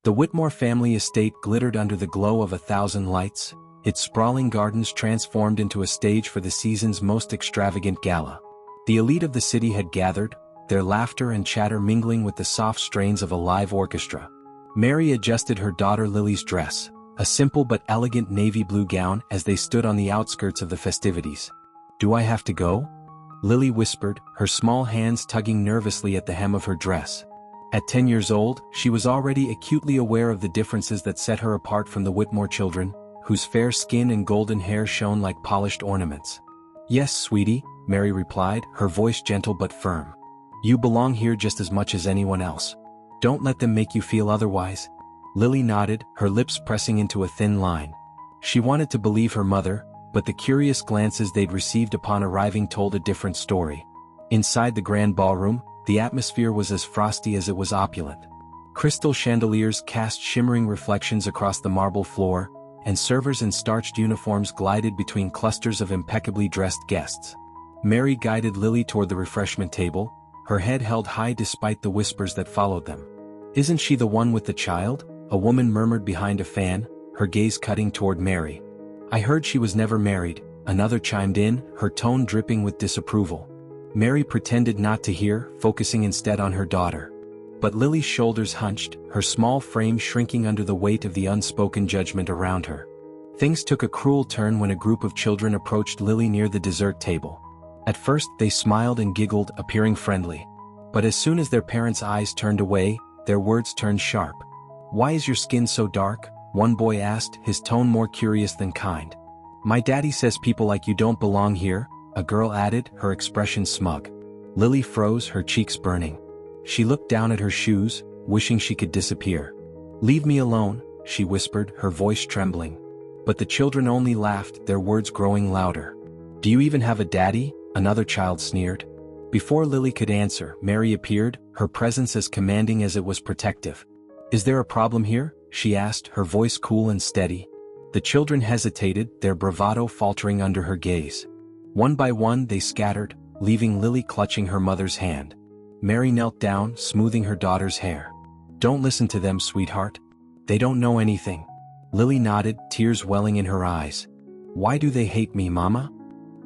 The Whitmore family estate glittered under the glow of 1,000 lights, its sprawling gardens transformed into a stage for the season's most extravagant gala. The elite of the city had gathered, their laughter and chatter mingling with the soft strains of a live orchestra. Mary adjusted her daughter Lily's dress, a simple but elegant navy blue gown, as they stood on the outskirts of the festivities. "Do I have to go?" Lily whispered, her small hands tugging nervously at the hem of her dress. At 10 years old, she was already acutely aware of the differences that set her apart from the Whitmore children, whose fair skin and golden hair shone like polished ornaments. "Yes, sweetie," Mary replied, her voice gentle but firm. "You belong here just as much as anyone else. Don't let them make you feel otherwise." Lily nodded, her lips pressing into a thin line. She wanted to believe her mother, but the curious glances they'd received upon arriving told a different story. Inside the grand ballroom, the atmosphere was as frosty as it was opulent. Crystal chandeliers cast shimmering reflections across the marble floor, and servers in starched uniforms glided between clusters of impeccably dressed guests. Mary guided Lily toward the refreshment table, her head held high despite the whispers that followed them. "Isn't she the one with the child?" a woman murmured behind a fan, her gaze cutting toward Mary. "I heard she was never married," another chimed in, her tone dripping with disapproval. Mary pretended not to hear, focusing instead on her daughter. But Lily's shoulders hunched, her small frame shrinking under the weight of the unspoken judgment around her. Things took a cruel turn when a group of children approached Lily near the dessert table. At first they smiled and giggled, appearing friendly. But as soon as their parents' eyes turned away, their words turned sharp. "Why is your skin so dark?" one boy asked, his tone more curious than kind. "My daddy says people like you don't belong here," a girl added, her expression smug. Lily froze, her cheeks burning. She looked down at her shoes, wishing she could disappear. "Leave me alone," she whispered, her voice trembling. But the children only laughed, their words growing louder. "Do you even have a daddy?" another child sneered. Before Lily could answer, Mary appeared, her presence as commanding as it was protective. "Is there a problem here?" she asked, her voice cool and steady. The children hesitated, their bravado faltering under her gaze. One by one they scattered, leaving Lily clutching her mother's hand. Mary knelt down, smoothing her daughter's hair. "Don't listen to them, sweetheart. They don't know anything." Lily nodded, tears welling in her eyes. "Why do they hate me, Mama?"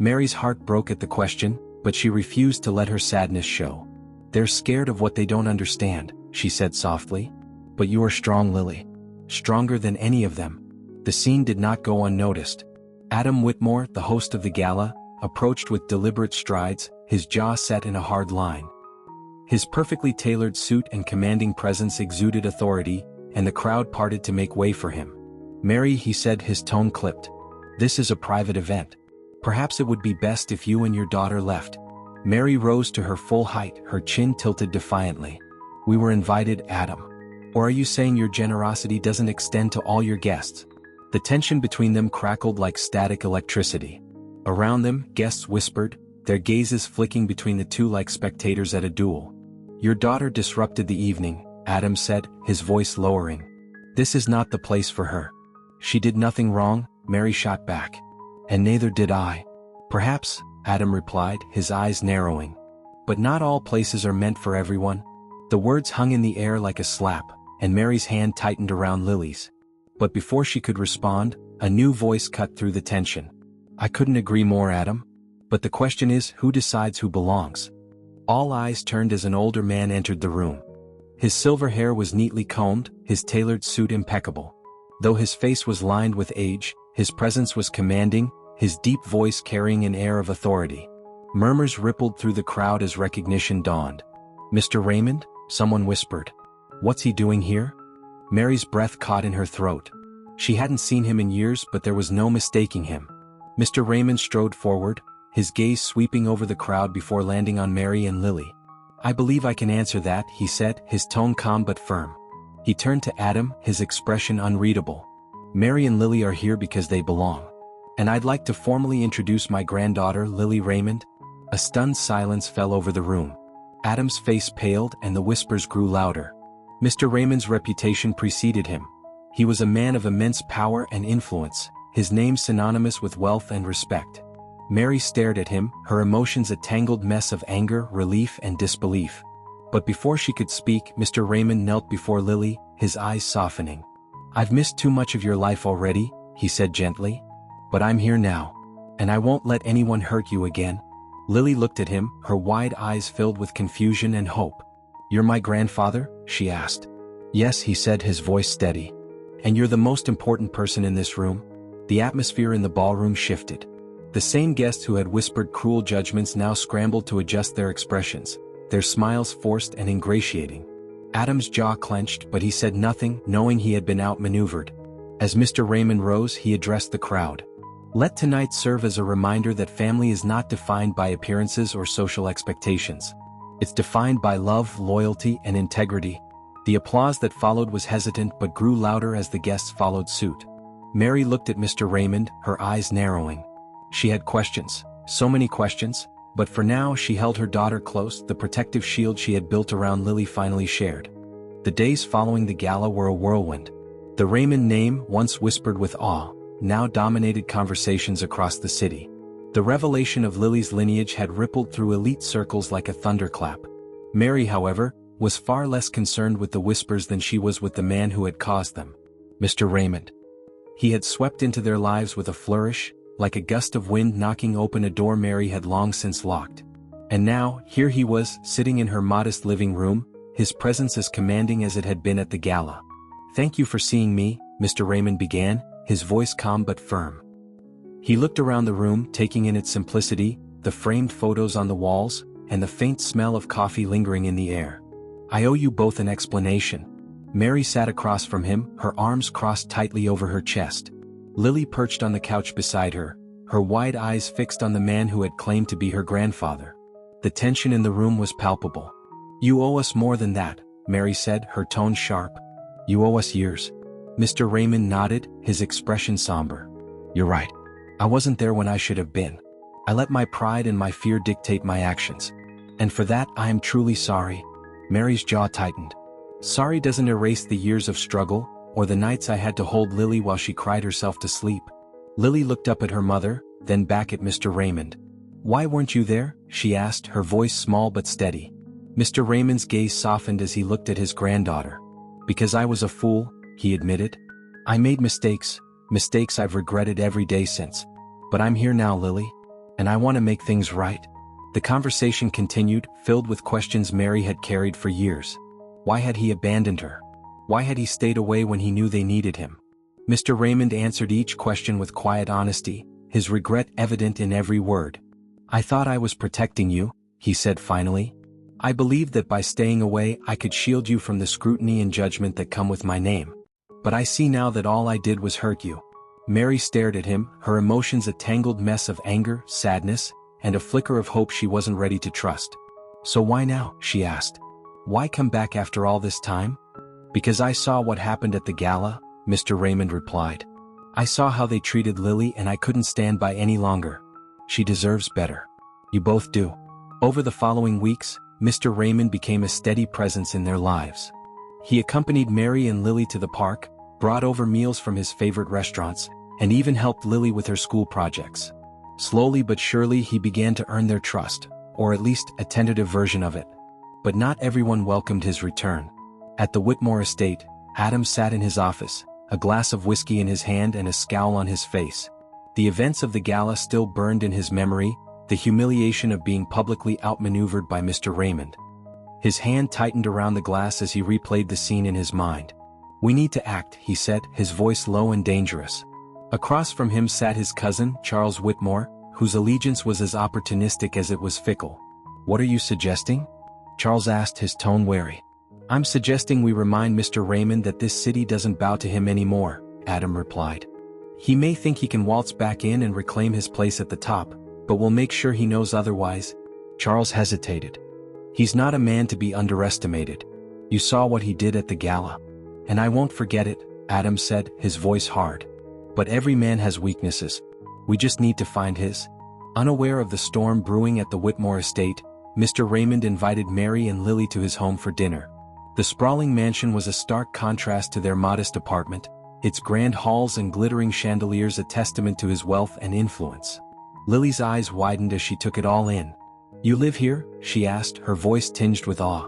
Mary's heart broke at the question, but she refused to let her sadness show. "They're scared of what they don't understand," she said softly. "But you are strong, Lily. Stronger than any of them." The scene did not go unnoticed. Adam Whitmore, the host of the gala, approached with deliberate strides, his jaw set in a hard line. His perfectly tailored suit and commanding presence exuded authority, and the crowd parted to make way for him. "Mary," he said, his tone clipped. "This is a private event. Perhaps it would be best if you and your daughter left." Mary rose to her full height, her chin tilted defiantly. "We were invited, Adam. Or are you saying your generosity doesn't extend to all your guests?" The tension between them crackled like static electricity. Around them, guests whispered, their gazes flicking between the two like spectators at a duel. "Your daughter disrupted the evening," Adam said, his voice lowering. "This is not the place for her." "She did nothing wrong," Mary shot back. "And neither did I." "Perhaps," Adam replied, his eyes narrowing. "But not all places are meant for everyone." The words hung in the air like a slap, and Mary's hand tightened around Lily's. But before she could respond, a new voice cut through the tension. "I couldn't agree more, Adam. But the question is, who decides who belongs?" All eyes turned as an older man entered the room. His silver hair was neatly combed, his tailored suit impeccable. Though his face was lined with age, his presence was commanding, his deep voice carrying an air of authority. Murmurs rippled through the crowd as recognition dawned. "Mr. Raymond?" someone whispered. "What's he doing here?" Mary's breath caught in her throat. She hadn't seen him in years, but there was no mistaking him. Mr. Raymond strode forward, his gaze sweeping over the crowd before landing on Mary and Lily. "I believe I can answer that," he said, his tone calm but firm. He turned to Adam, his expression unreadable. "Mary and Lily are here because they belong. And I'd like to formally introduce my granddaughter, Lily Raymond." A stunned silence fell over the room. Adam's face paled and the whispers grew louder. Mr. Raymond's reputation preceded him. He was a man of immense power and influence, his name synonymous with wealth and respect. Mary stared at him, her emotions a tangled mess of anger, relief, and disbelief. But before she could speak, Mr. Raymond knelt before Lily, his eyes softening. "I've missed too much of your life already," he said gently. "But I'm here now. And I won't let anyone hurt you again." Lily looked at him, her wide eyes filled with confusion and hope. "You're my grandfather?" she asked. "Yes," he said, his voice steady. "And you're the most important person in this room?" The atmosphere in the ballroom shifted. The same guests who had whispered cruel judgments now scrambled to adjust their expressions, their smiles forced and ingratiating. Adam's jaw clenched, but he said nothing, knowing he had been outmaneuvered. As Mr. Raymond rose, he addressed the crowd. "Let tonight serve as a reminder that family is not defined by appearances or social expectations. It's defined by love, loyalty, and integrity." The applause that followed was hesitant but grew louder as the guests followed suit. Mary looked at Mr. Raymond, her eyes narrowing. She had questions, so many questions, but for now she held her daughter close, the protective shield she had built around Lily finally shared. The days following the gala were a whirlwind. The Raymond name, once whispered with awe, now dominated conversations across the city. The revelation of Lily's lineage had rippled through elite circles like a thunderclap. Mary, however, was far less concerned with the whispers than she was with the man who had caused them. Mr. Raymond. He had swept into their lives with a flourish, like a gust of wind knocking open a door Mary had long since locked. And now, here he was, sitting in her modest living room, his presence as commanding as it had been at the gala. "Thank you for seeing me," Mr. Raymond began, his voice calm but firm. He looked around the room, taking in its simplicity, the framed photos on the walls, and the faint smell of coffee lingering in the air. "I owe you both an explanation." Mary sat across from him, her arms crossed tightly over her chest. Lily perched on the couch beside her, her wide eyes fixed on the man who had claimed to be her grandfather. The tension in the room was palpable. "You owe us more than that," Mary said, her tone sharp. "You owe us years." Mr. Raymond nodded, his expression somber. "You're right. I wasn't there when I should have been. I let my pride and my fear dictate my actions. And for that I am truly sorry." Mary's jaw tightened. "Sorry doesn't erase the years of struggle, or the nights I had to hold Lily while she cried herself to sleep." Lily looked up at her mother, then back at Mr. Raymond. "Why weren't you there?" she asked, her voice small but steady. Mr. Raymond's gaze softened as he looked at his granddaughter. "Because I was a fool," he admitted. "I made mistakes I've regretted every day since. But I'm here now, Lily. And I want to make things right." The conversation continued, filled with questions Mary had carried for years. Why had he abandoned her? Why had he stayed away when he knew they needed him? Mr. Raymond answered each question with quiet honesty, his regret evident in every word. "I thought I was protecting you," he said finally. "I believed that by staying away I could shield you from the scrutiny and judgment that come with my name. But I see now that all I did was hurt you." Mary stared at him, her emotions a tangled mess of anger, sadness, and a flicker of hope she wasn't ready to trust. "So why now?" she asked. "Why come back after all this time?" "Because I saw what happened at the gala," Mr. Raymond replied. "I saw how they treated Lily and I couldn't stand by any longer. She deserves better. You both do." Over the following weeks, Mr. Raymond became a steady presence in their lives. He accompanied Mary and Lily to the park, brought over meals from his favorite restaurants, and even helped Lily with her school projects. Slowly but surely he began to earn their trust, or at least a tentative version of it. But not everyone welcomed his return. At the Whitmore estate, Adam sat in his office, a glass of whiskey in his hand and a scowl on his face. The events of the gala still burned in his memory, the humiliation of being publicly outmaneuvered by Mr. Raymond. His hand tightened around the glass as he replayed the scene in his mind. "We need to act," he said, his voice low and dangerous. Across from him sat his cousin, Charles Whitmore, whose allegiance was as opportunistic as it was fickle. "What are you suggesting?" Charles asked, his tone wary. "I'm suggesting we remind Mr. Raymond that this city doesn't bow to him anymore," Adam replied. "He may think he can waltz back in and reclaim his place at the top, but we'll make sure he knows otherwise." Charles hesitated. "He's not a man to be underestimated. You saw what he did at the gala. And I won't forget it," Adam said, his voice hard. "But every man has weaknesses. We just need to find his." Unaware of the storm brewing at the Whitmore estate, Mr. Raymond invited Mary and Lily to his home for dinner. The sprawling mansion was a stark contrast to their modest apartment, its grand halls and glittering chandeliers a testament to his wealth and influence. Lily's eyes widened as she took it all in. "You live here?" she asked, her voice tinged with awe.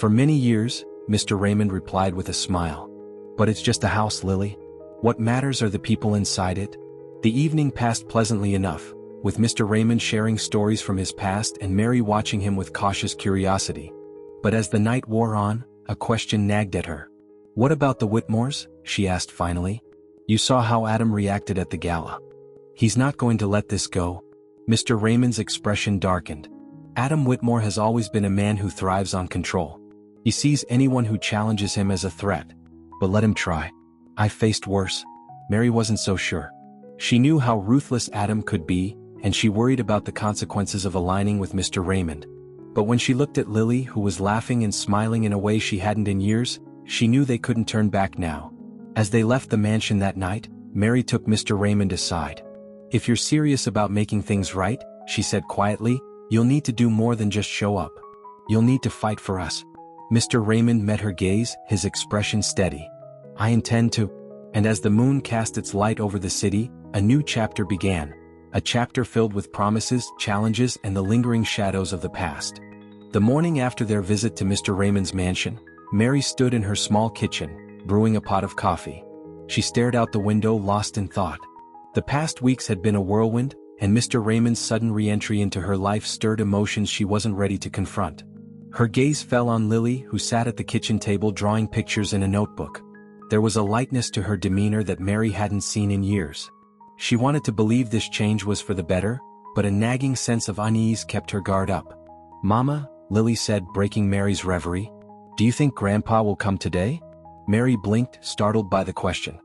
For many years, Mr. Raymond replied with a smile. But it's just a house, Lily. What matters are the people inside it. The evening passed pleasantly enough, with Mr. Raymond sharing stories from his past and Mary watching him with cautious curiosity. But as the night wore on, a question nagged at her. "What about the Whitmores?" she asked finally. "You saw how Adam reacted at the gala. He's not going to let this go." Mr. Raymond's expression darkened. Adam Whitmore has always been a man who thrives on control. He sees anyone who challenges him as a threat. But let him try. I faced worse. Mary wasn't so sure. She knew how ruthless Adam could be, and she worried about the consequences of aligning with Mr. Raymond. But when she looked at Lily, who was laughing and smiling in a way she hadn't in years, she knew they couldn't turn back now. As they left the mansion that night, Mary took Mr. Raymond aside. "If you're serious about making things right," she said quietly, "you'll need to do more than just show up. You'll need to fight for us." Mr. Raymond met her gaze, his expression steady. "I intend to." And as the moon cast its light over the city, a new chapter began. A chapter filled with promises, challenges, and the lingering shadows of the past. The morning after their visit to Mr. Raymond's mansion, Mary stood in her small kitchen, brewing a pot of coffee. She stared out the window, lost in thought. The past weeks had been a whirlwind, and Mr. Raymond's sudden re-entry into her life stirred emotions she wasn't ready to confront. Her gaze fell on Lily, who sat at the kitchen table drawing pictures in a notebook. There was a lightness to her demeanor that Mary hadn't seen in years. She wanted to believe this change was for the better, but a nagging sense of unease kept her guard up. "Mama," Lily said, breaking Mary's reverie, "do you think Grandpa will come today?" Mary blinked, startled by the question.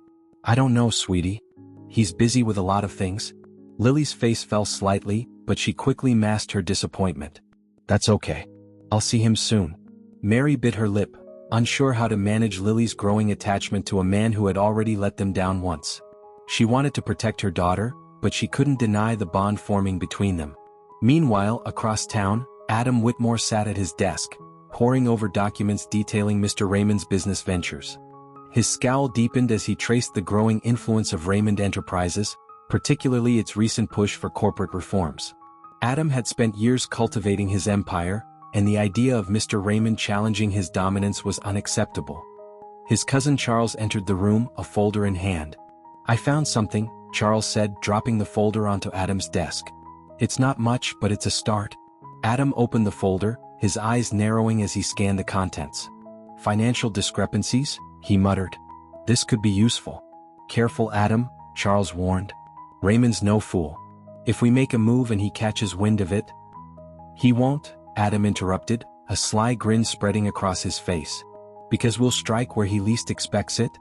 "I don't know, sweetie. He's busy with a lot of things." Lily's face fell slightly, but she quickly masked her disappointment. "That's okay. I'll see him soon." Mary bit her lip, unsure how to manage Lily's growing attachment to a man who had already let them down once. She wanted to protect her daughter, but she couldn't deny the bond forming between them. Meanwhile, across town, Adam Whitmore sat at his desk, poring over documents detailing Mr. Raymond's business ventures. His scowl deepened as he traced the growing influence of Raymond Enterprises, particularly its recent push for corporate reforms. Adam had spent years cultivating his empire, and the idea of Mr. Raymond challenging his dominance was unacceptable. His cousin Charles entered the room, a folder in hand. "I found something," Charles said, dropping the folder onto Adam's desk. "It's not much, but it's a start." Adam opened the folder, his eyes narrowing as he scanned the contents. "Financial discrepancies?" he muttered. "This could be useful." "Careful, Adam," Charles warned. "Raymond's no fool. If we make a move and he catches wind of it—" "He won't," Adam interrupted, a sly grin spreading across his face. "Because we'll strike where he least expects it."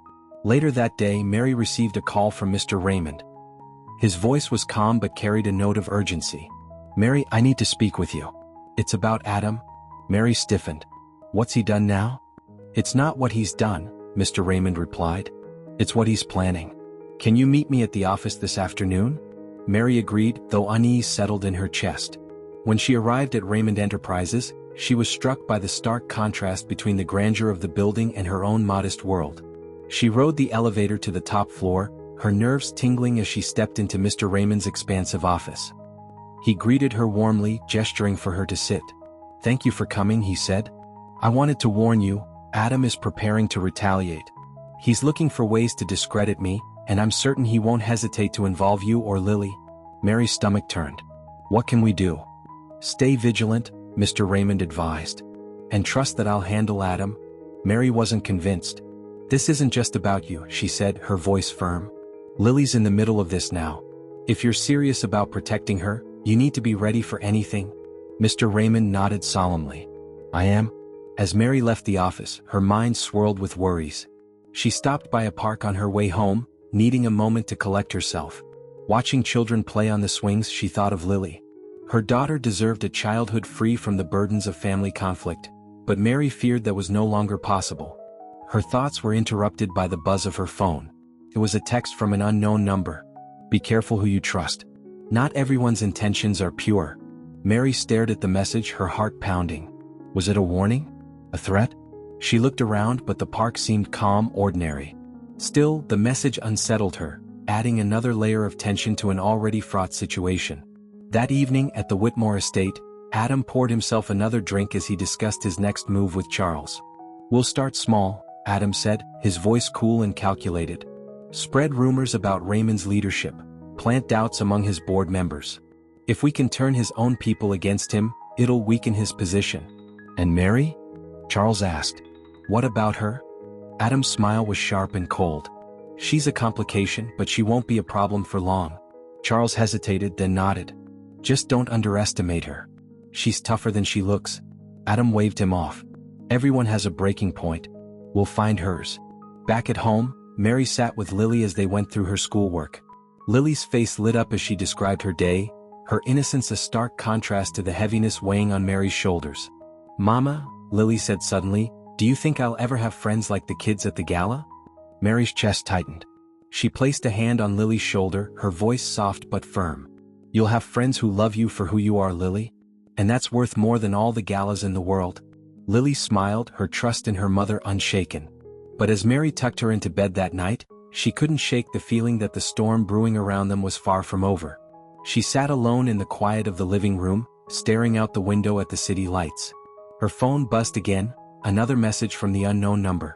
Later that day, Mary received a call from Mr. Raymond. His voice was calm but carried a note of urgency. "Mary, I need to speak with you." "It's about Adam?" Mary stiffened. "What's he done now?" "It's not what he's done," Mr. Raymond replied. "It's what he's planning. Can you meet me at the office this afternoon?" Mary agreed, though unease settled in her chest. When she arrived at Raymond Enterprises, she was struck by the stark contrast between the grandeur of the building and her own modest world. She rode the elevator to the top floor, her nerves tingling as she stepped into Mr. Raymond's expansive office. He greeted her warmly, gesturing for her to sit. "Thank you for coming," he said. "I wanted to warn you, Adam is preparing to retaliate. He's looking for ways to discredit me, and I'm certain he won't hesitate to involve you or Lily." Mary's stomach turned. "What can we do?" "Stay vigilant," Mr. Raymond advised. "And trust that I'll handle Adam." Mary wasn't convinced. "This isn't just about you," she said, her voice firm. "Lily's in the middle of this now. If you're serious about protecting her, you need to be ready for anything." Mr. Raymond nodded solemnly. "I am." As Mary left the office, her mind swirled with worries. She stopped by a park on her way home, needing a moment to collect herself. Watching children play on the swings, she thought of Lily. Her daughter deserved a childhood free from the burdens of family conflict, but Mary feared that was no longer possible. Her thoughts were interrupted by the buzz of her phone. It was a text from an unknown number. "Be careful who you trust. Not everyone's intentions are pure." Mary stared at the message, her heart pounding. Was it a warning? A threat? She looked around, but the park seemed calm, ordinary. Still, the message unsettled her, adding another layer of tension to an already fraught situation. That evening at the Whitmore estate, Adam poured himself another drink as he discussed his next move with Charles. "We'll start small," Adam said, his voice cool and calculated. "Spread rumors about Raymond's leadership, plant doubts among his board members. If we can turn his own people against him, it'll weaken his position." "And Mary?" Charles asked. "What about her?" Adam's smile was sharp and cold. "She's a complication, but she won't be a problem for long." Charles hesitated, then nodded. "Just don't underestimate her. She's tougher than she looks." Adam waved him off. "Everyone has a breaking point. We'll find hers." Back at home, Mary sat with Lily as they went through her schoolwork. Lily's face lit up as she described her day, her innocence a stark contrast to the heaviness weighing on Mary's shoulders. "Mama," Lily said suddenly, "do you think I'll ever have friends like the kids at the gala?" Mary's chest tightened. She placed a hand on Lily's shoulder, her voice soft but firm. "You'll have friends who love you for who you are, Lily. And that's worth more than all the galas in the world." Lily smiled, her trust in her mother unshaken. But as Mary tucked her into bed that night, she couldn't shake the feeling that the storm brewing around them was far from over. She sat alone in the quiet of the living room, staring out the window at the city lights. Her phone buzzed again, another message from the unknown number.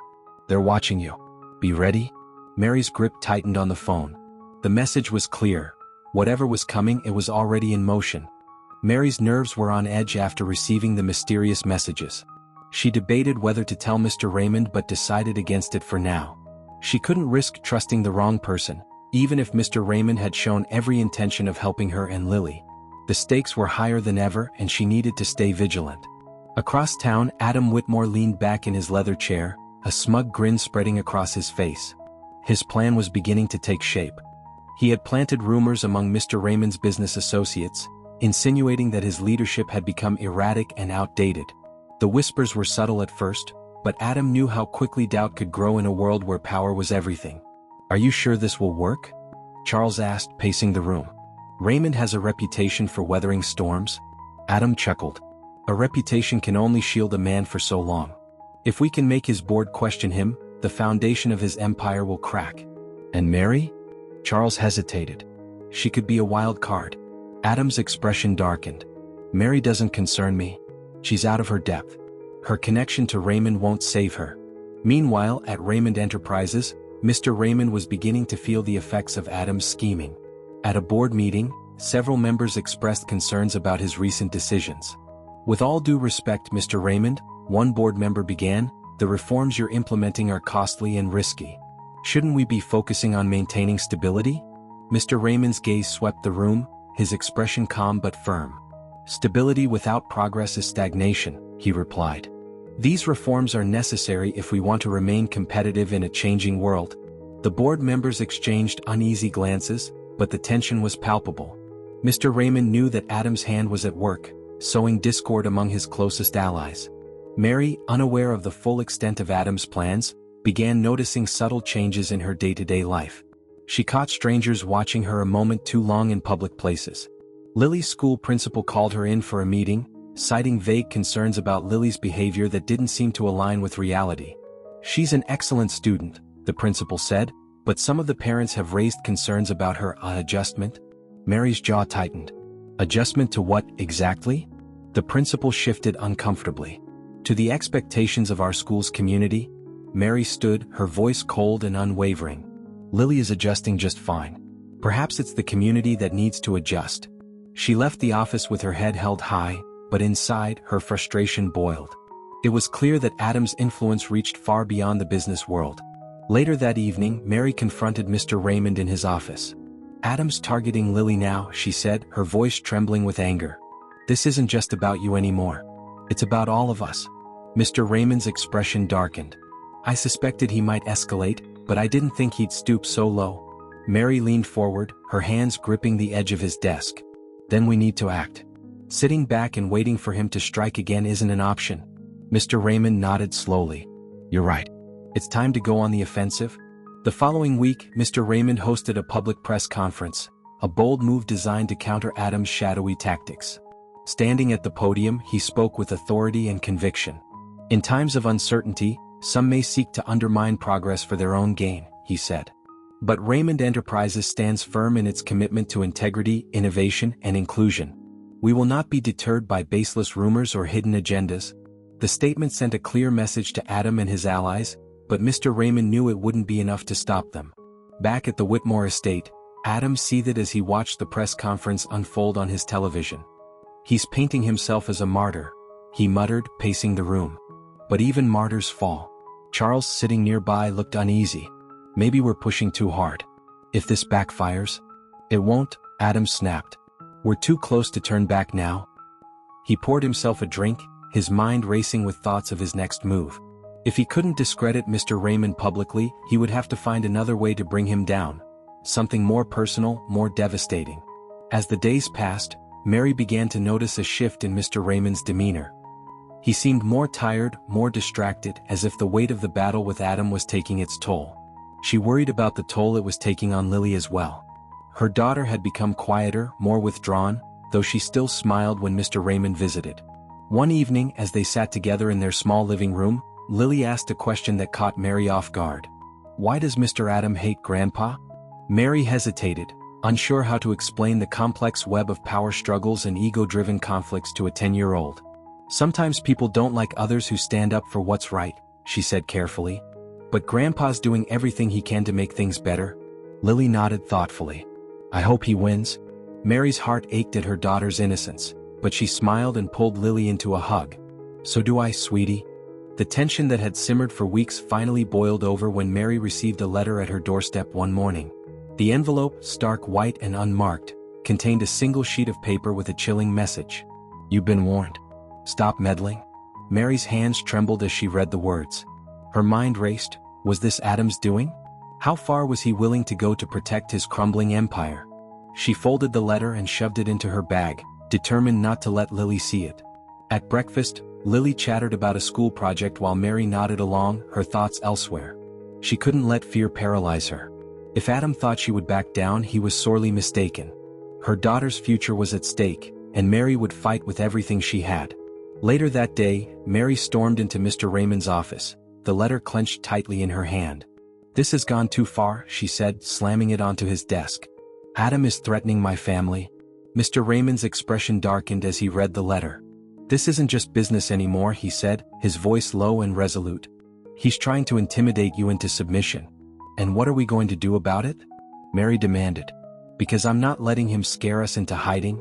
"They're watching you. Be ready." Mary's grip tightened on the phone. The message was clear. Whatever was coming, it was already in motion. Mary's nerves were on edge after receiving the mysterious messages. She debated whether to tell Mr. Raymond but decided against it for now. She couldn't risk trusting the wrong person, even if Mr. Raymond had shown every intention of helping her and Lily. The stakes were higher than ever and she needed to stay vigilant. Across town, Adam Whitmore leaned back in his leather chair, a smug grin spreading across his face. His plan was beginning to take shape. He had planted rumors among Mr. Raymond's business associates, insinuating that his leadership had become erratic and outdated. The whispers were subtle at first, but Adam knew how quickly doubt could grow in a world where power was everything. "Are you sure this will work?" Charles asked, pacing the room. "Raymond has a reputation for weathering storms." Adam chuckled. "A reputation can only shield a man for so long. If we can make his board question him, the foundation of his empire will crack." "And Mary?" Charles hesitated. "She could be a wild card." Adam's expression darkened. "Mary doesn't concern me. She's out of her depth. Her connection to Raymond won't save her." Meanwhile, at Raymond Enterprises, Mr. Raymond was beginning to feel the effects of Adam's scheming. At a board meeting, several members expressed concerns about his recent decisions. "With all due respect, Mr. Raymond," one board member began, "the reforms you're implementing are costly and risky. Shouldn't we be focusing on maintaining stability?" Mr. Raymond's gaze swept the room, his expression calm but firm. "Stability without progress is stagnation," he replied. "These reforms are necessary if we want to remain competitive in a changing world." The board members exchanged uneasy glances, but the tension was palpable. Mr. Raymond knew that Adam's hand was at work, sowing discord among his closest allies. Mary, unaware of the full extent of Adam's plans, began noticing subtle changes in her day-to-day life. She caught strangers watching her a moment too long in public places. Lily's school principal called her in for a meeting, citing vague concerns about Lily's behavior that didn't seem to align with reality. "She's an excellent student," the principal said, "but some of the parents have raised concerns about her adjustment." Mary's jaw tightened. "Adjustment to what, exactly?" The principal shifted uncomfortably. "To the expectations of our school's community." Mary stood, her voice cold and unwavering. "Lily is adjusting just fine. Perhaps it's the community that needs to adjust." She left the office with her head held high, but inside, her frustration boiled. It was clear that Adam's influence reached far beyond the business world. Later that evening, Mary confronted Mr. Raymond in his office. "Adam's targeting Lily now," she said, her voice trembling with anger. "This isn't just about you anymore. It's about all of us." Mr. Raymond's expression darkened. "I suspected he might escalate, but I didn't think he'd stoop so low." Mary leaned forward, her hands gripping the edge of his desk. "Then we need to act. Sitting back and waiting for him to strike again isn't an option." Mr. Raymond nodded slowly. "You're right. It's time to go on the offensive." The following week, Mr. Raymond hosted a public press conference, a bold move designed to counter Adam's shadowy tactics. Standing at the podium, he spoke with authority and conviction. "In times of uncertainty, some may seek to undermine progress for their own gain," he said. "But Raymond Enterprises stands firm in its commitment to integrity, innovation, and inclusion. We will not be deterred by baseless rumors or hidden agendas. The statement sent a clear message to Adam and his allies, but Mr. Raymond knew it wouldn't be enough to stop them. Back at the Whitmore estate, Adam seethed as he watched the press conference unfold on his television. "He's painting himself as a martyr," he muttered, pacing the room. "But even martyrs fall." Charles, sitting nearby, looked uneasy. "Maybe we're pushing too hard. If this backfires?" "It won't," Adam snapped. "We're too close to turn back now." He poured himself a drink, his mind racing with thoughts of his next move. If he couldn't discredit Mr. Raymond publicly, he would have to find another way to bring him down. Something more personal, more devastating. As the days passed, Mary began to notice a shift in Mr. Raymond's demeanor. He seemed more tired, more distracted, as if the weight of the battle with Adam was taking its toll. She worried about the toll it was taking on Lily as well. Her daughter had become quieter, more withdrawn, though she still smiled when Mr. Raymond visited. One evening, as they sat together in their small living room, Lily asked a question that caught Mary off guard. "Why does Mr. Adam hate Grandpa?" Mary hesitated, unsure how to explain the complex web of power struggles and ego-driven conflicts to a 10-year-old. "Sometimes people don't like others who stand up for what's right," she said carefully. "But Grandpa's doing everything he can to make things better." Lily nodded thoughtfully. "I hope he wins." Mary's heart ached at her daughter's innocence, but she smiled and pulled Lily into a hug. "So do I, sweetie." The tension that had simmered for weeks finally boiled over when Mary received a letter at her doorstep one morning. The envelope, stark white and unmarked, contained a single sheet of paper with a chilling message. "You've been warned. Stop meddling." Mary's hands trembled as she read the words. Her mind raced. Was this Adam's doing? How far was he willing to go to protect his crumbling empire? She folded the letter and shoved it into her bag, determined not to let Lily see it. At breakfast, Lily chattered about a school project while Mary nodded along, her thoughts elsewhere. She couldn't let fear paralyze her. If Adam thought she would back down, he was sorely mistaken. Her daughter's future was at stake, and Mary would fight with everything she had. Later that day, Mary stormed into Mr. Raymond's office, the letter clenched tightly in her hand. "This has gone too far," she said, slamming it onto his desk. "Adam is threatening my family." Mr. Raymond's expression darkened as he read the letter. "This isn't just business anymore," he said, his voice low and resolute. "He's trying to intimidate you into submission." "And what are we going to do about it?" Mary demanded. "Because I'm not letting him scare us into hiding."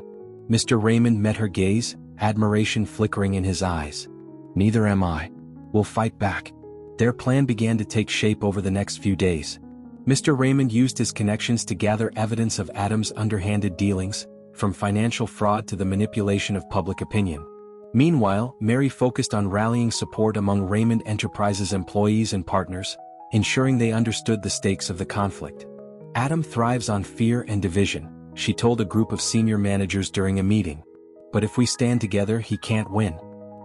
Mr. Raymond met her gaze, admiration flickering in his eyes. "Neither am I. We'll fight back." Their plan began to take shape over the next few days. Mr. Raymond used his connections to gather evidence of Adam's underhanded dealings, from financial fraud to the manipulation of public opinion. Meanwhile, Mary focused on rallying support among Raymond Enterprises employees and partners, ensuring they understood the stakes of the conflict. "Adam thrives on fear and division," she told a group of senior managers during a meeting. "But if we stand together, he can't win."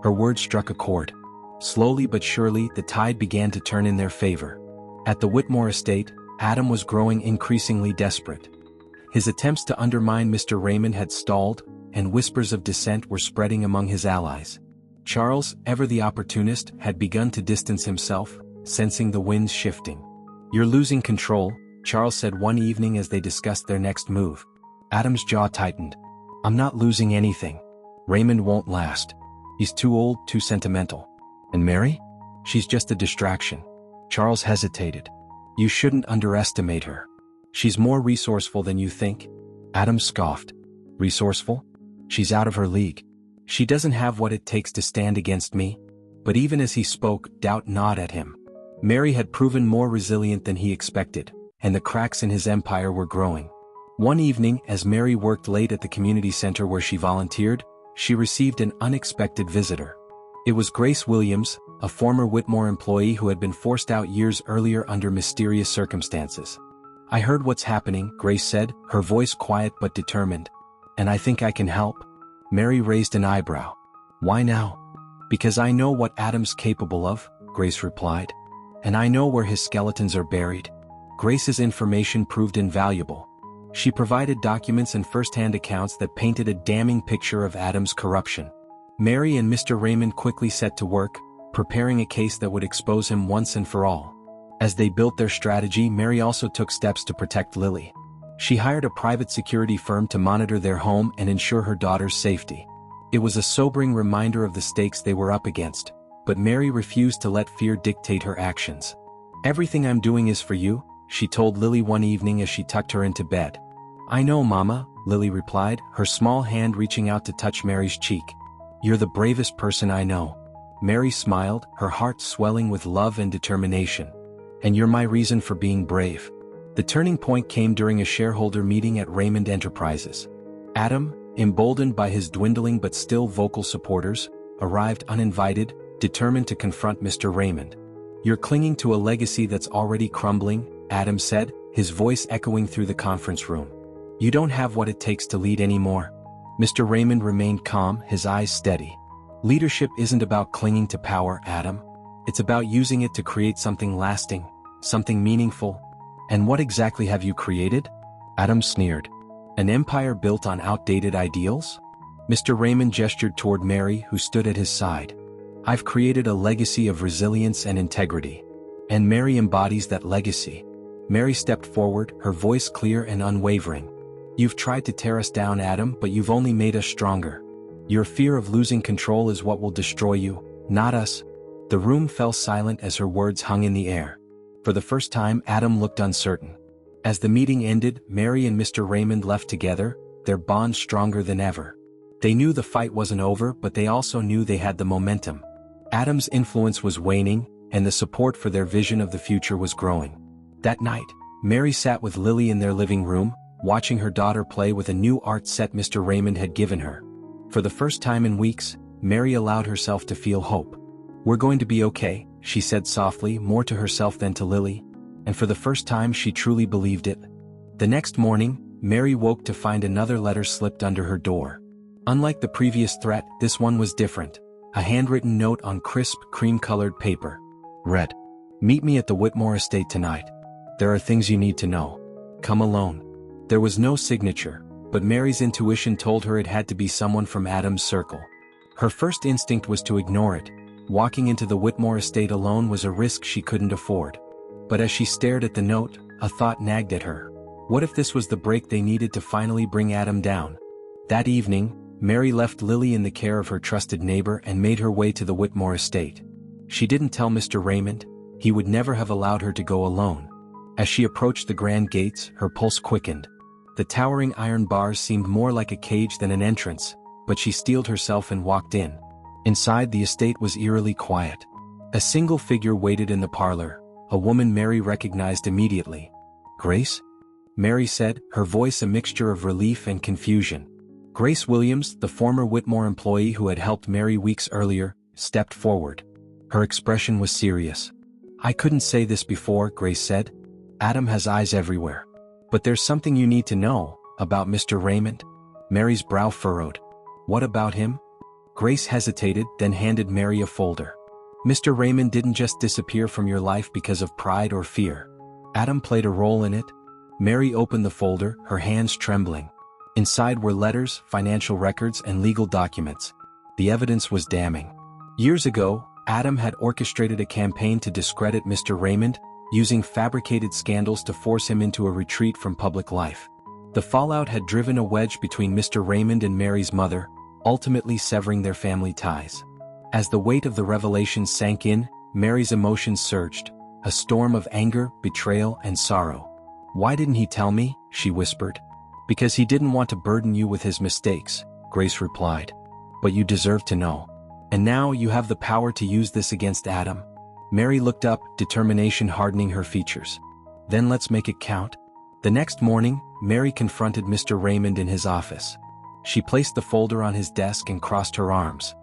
Her words struck a chord. Slowly but surely, the tide began to turn in their favor. At the Whitmore estate, Adam was growing increasingly desperate. His attempts to undermine Mr. Raymond had stalled, and whispers of dissent were spreading among his allies. Charles, ever the opportunist, had begun to distance himself, sensing the winds shifting. "You're losing control," Charles said one evening as they discussed their next move. Adam's jaw tightened. "I'm not losing anything. Raymond won't last. He's too old, too sentimental. And Mary? She's just a distraction." Charles hesitated. "You shouldn't underestimate her. She's more resourceful than you think." Adam scoffed. "Resourceful? She's out of her league. She doesn't have what it takes to stand against me." But even as he spoke, doubt gnawed at him. Mary had proven more resilient than he expected, and the cracks in his empire were growing. One evening, as Mary worked late at the community center where she volunteered, she received an unexpected visitor. It was Grace Williams, a former Whitmore employee who had been forced out years earlier under mysterious circumstances. "I heard what's happening," Grace said, her voice quiet but determined. "And I think I can help." Mary raised an eyebrow. "Why now?" "Because I know what Adam's capable of," Grace replied. "And I know where his skeletons are buried." Grace's information proved invaluable. She provided documents and first-hand accounts that painted a damning picture of Adam's corruption. Mary and Mr. Raymond quickly set to work, preparing a case that would expose him once and for all. As they built their strategy, Mary also took steps to protect Lily. She hired a private security firm to monitor their home and ensure her daughter's safety. It was a sobering reminder of the stakes they were up against, but Mary refused to let fear dictate her actions. "Everything I'm doing is for you," she told Lily one evening as she tucked her into bed. "I know, Mama," Lily replied, her small hand reaching out to touch Mary's cheek. "You're the bravest person I know." Mary smiled, her heart swelling with love and determination. "And you're my reason for being brave." The turning point came during a shareholder meeting at Raymond Enterprises. Adam, emboldened by his dwindling but still vocal supporters, arrived uninvited, determined to confront Mr. Raymond. "You're clinging to a legacy that's already crumbling," Adam said, his voice echoing through the conference room. "You don't have what it takes to lead anymore." Mr. Raymond remained calm, his eyes steady. "Leadership isn't about clinging to power, Adam. It's about using it to create something lasting, something meaningful." "And what exactly have you created?" Adam sneered. "An empire built on outdated ideals?" Mr. Raymond gestured toward Mary, who stood at his side. "I've created a legacy of resilience and integrity. And Mary embodies that legacy." Mary stepped forward, her voice clear and unwavering. "You've tried to tear us down, Adam, but you've only made us stronger. Your fear of losing control is what will destroy you, not us." The room fell silent as her words hung in the air. For the first time, Adam looked uncertain. As the meeting ended, Mary and Mr. Raymond left together, their bond stronger than ever. They knew the fight wasn't over, but they also knew they had the momentum. Adam's influence was waning, and the support for their vision of the future was growing. That night, Mary sat with Lily in their living room, watching her daughter play with a new art set Mr. Raymond had given her. For the first time in weeks, Mary allowed herself to feel hope. "We're going to be okay," she said softly, more to herself than to Lily. And for the first time she truly believed it. The next morning, Mary woke to find another letter slipped under her door. Unlike the previous threat, this one was different. A handwritten note on crisp, cream-colored paper. Read, "Meet me at the Whitmore estate tonight. There are things you need to know. Come alone." There was no signature, but Mary's intuition told her it had to be someone from Adam's circle. Her first instinct was to ignore it. Walking into the Whitmore estate alone was a risk she couldn't afford. But as she stared at the note, a thought nagged at her. What if this was the break they needed to finally bring Adam down? That evening, Mary left Lily in the care of her trusted neighbor and made her way to the Whitmore estate. She didn't tell Mr. Raymond. He would never have allowed her to go alone. As she approached the grand gates, her pulse quickened. The towering iron bars seemed more like a cage than an entrance, but she steeled herself and walked in. Inside, the estate was eerily quiet. A single figure waited in the parlor, a woman Mary recognized immediately. "Grace?" Mary said, her voice a mixture of relief and confusion. Grace Williams, the former Whitmore employee who had helped Mary weeks earlier, stepped forward. Her expression was serious. "I couldn't say this before," Grace said. "Adam has eyes everywhere. But there's something you need to know about Mr. Raymond." Mary's brow furrowed. "What about him?" Grace hesitated, then handed Mary a folder. "Mr. Raymond didn't just disappear from your life because of pride or fear. Adam played a role in it." Mary opened the folder, her hands trembling. Inside were letters, financial records, and legal documents. The evidence was damning. Years ago, Adam had orchestrated a campaign to discredit Mr. Raymond, using fabricated scandals to force him into a retreat from public life. The fallout had driven a wedge between Mr. Raymond and Mary's mother, ultimately severing their family ties. As the weight of the revelation sank in, Mary's emotions surged, a storm of anger, betrayal, and sorrow. "Why didn't he tell me?" she whispered. "Because he didn't want to burden you with his mistakes," Grace replied. "But you deserve to know. And now you have the power to use this against Adam." Mary looked up, determination hardening her features. "Then let's make it count." The next morning, Mary confronted Mr. Raymond in his office. She placed the folder on his desk and crossed her arms.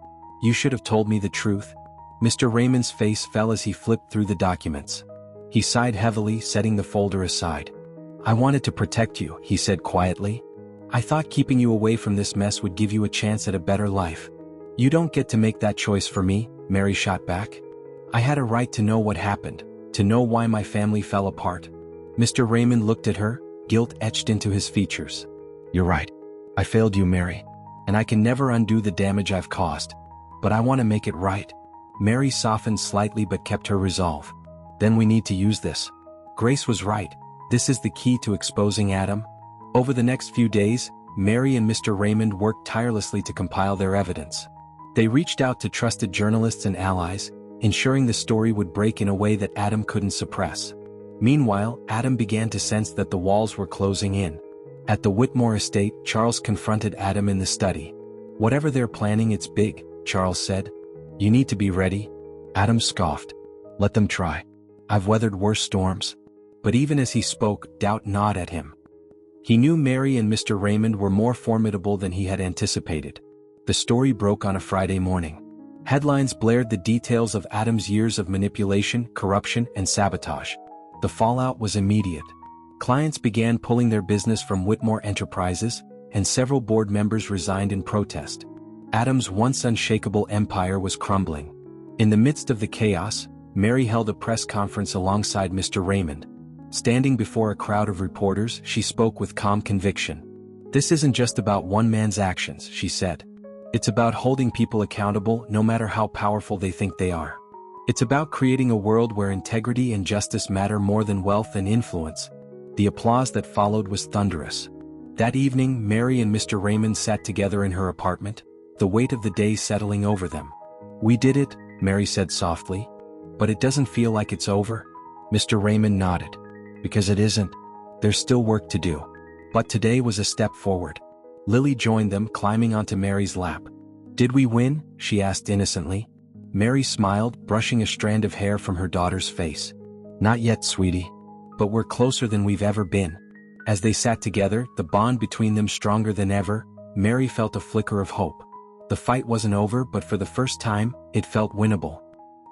"You should have told me the truth." Mr. Raymond's face fell as he flipped through the documents. He sighed heavily, setting the folder aside. "I wanted to protect you," he said quietly. "I thought keeping you away from this mess would give you a chance at a better life." "You don't get to make that choice for me," Mary shot back. "I had a right to know what happened, to know why my family fell apart." Mr. Raymond looked at her, guilt etched into his features. "You're right. I failed you, Mary. And I can never undo the damage I've caused. But I want to make it right." Mary softened slightly but kept her resolve. "Then we need to use this." Grace was right. This is the key to exposing Adam. Over the next few days, Mary and Mr. Raymond worked tirelessly to compile their evidence. They reached out to trusted journalists and allies, ensuring the story would break in a way that Adam couldn't suppress. Meanwhile, Adam began to sense that the walls were closing in. At the Whitmore estate, Charles confronted Adam in the study. "Whatever they're planning, it's big," Charles said. "You need to be ready." Adam scoffed. "Let them try. I've weathered worse storms." But even as he spoke, doubt gnawed at him. He knew Mary and Mr. Raymond were more formidable than he had anticipated. The story broke on a Friday morning. Headlines blared the details of Adam's years of manipulation, corruption, and sabotage. The fallout was immediate. Clients began pulling their business from Whitmore Enterprises, and several board members resigned in protest. Adam's once unshakable empire was crumbling. In the midst of the chaos, Mary held a press conference alongside Mr. Raymond. Standing before a crowd of reporters, she spoke with calm conviction. "This isn't just about one man's actions," she said. "It's about holding people accountable no matter how powerful they think they are. It's about creating a world where integrity and justice matter more than wealth and influence." The applause that followed was thunderous. That evening, Mary and Mr. Raymond sat together in her apartment, the weight of the day settling over them. "We did it," Mary said softly. "But it doesn't feel like it's over?" Mr. Raymond nodded. "Because it isn't. There's still work to do. But today was a step forward." Lily joined them, climbing onto Mary's lap. "Did we win?" she asked innocently. Mary smiled, brushing a strand of hair from her daughter's face. "Not yet, sweetie. But we're closer than we've ever been." As they sat together, the bond between them stronger than ever, Mary felt a flicker of hope. The fight wasn't over, but for the first time, it felt winnable.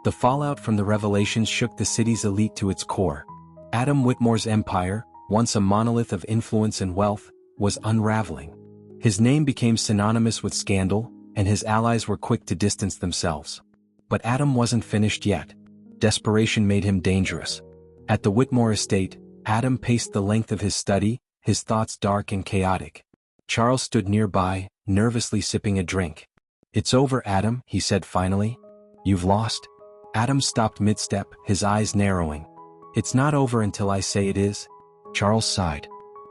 The fallout from the revelations shook the city's elite to its core. Adam Whitmore's empire, once a monolith of influence and wealth, was unraveling. His name became synonymous with scandal, and his allies were quick to distance themselves. But Adam wasn't finished yet. Desperation made him dangerous. At the Whitmore estate, Adam paced the length of his study, his thoughts dark and chaotic. Charles stood nearby, nervously sipping a drink. "It's over, Adam," he said finally. "You've lost." Adam stopped mid-step, his eyes narrowing. "It's not over until I say it is." Charles sighed.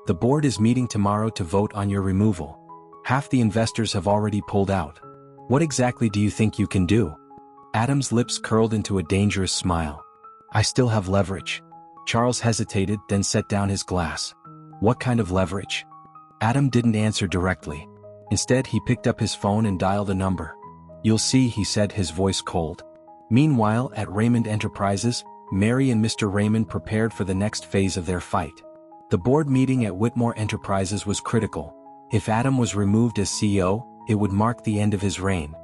"The board is meeting tomorrow to vote on your removal. Half the investors have already pulled out. What exactly do you think you can do?" Adam's lips curled into a dangerous smile. "I still have leverage." Charles hesitated, then set down his glass. "What kind of leverage?" Adam didn't answer directly. Instead, he picked up his phone and dialed a number. "You'll see," he said, his voice cold. Meanwhile, at Raymond Enterprises, Mary and Mr. Raymond prepared for the next phase of their fight. The board meeting at Whitmore Enterprises was critical. If Adam was removed as CEO, it would mark the end of his reign.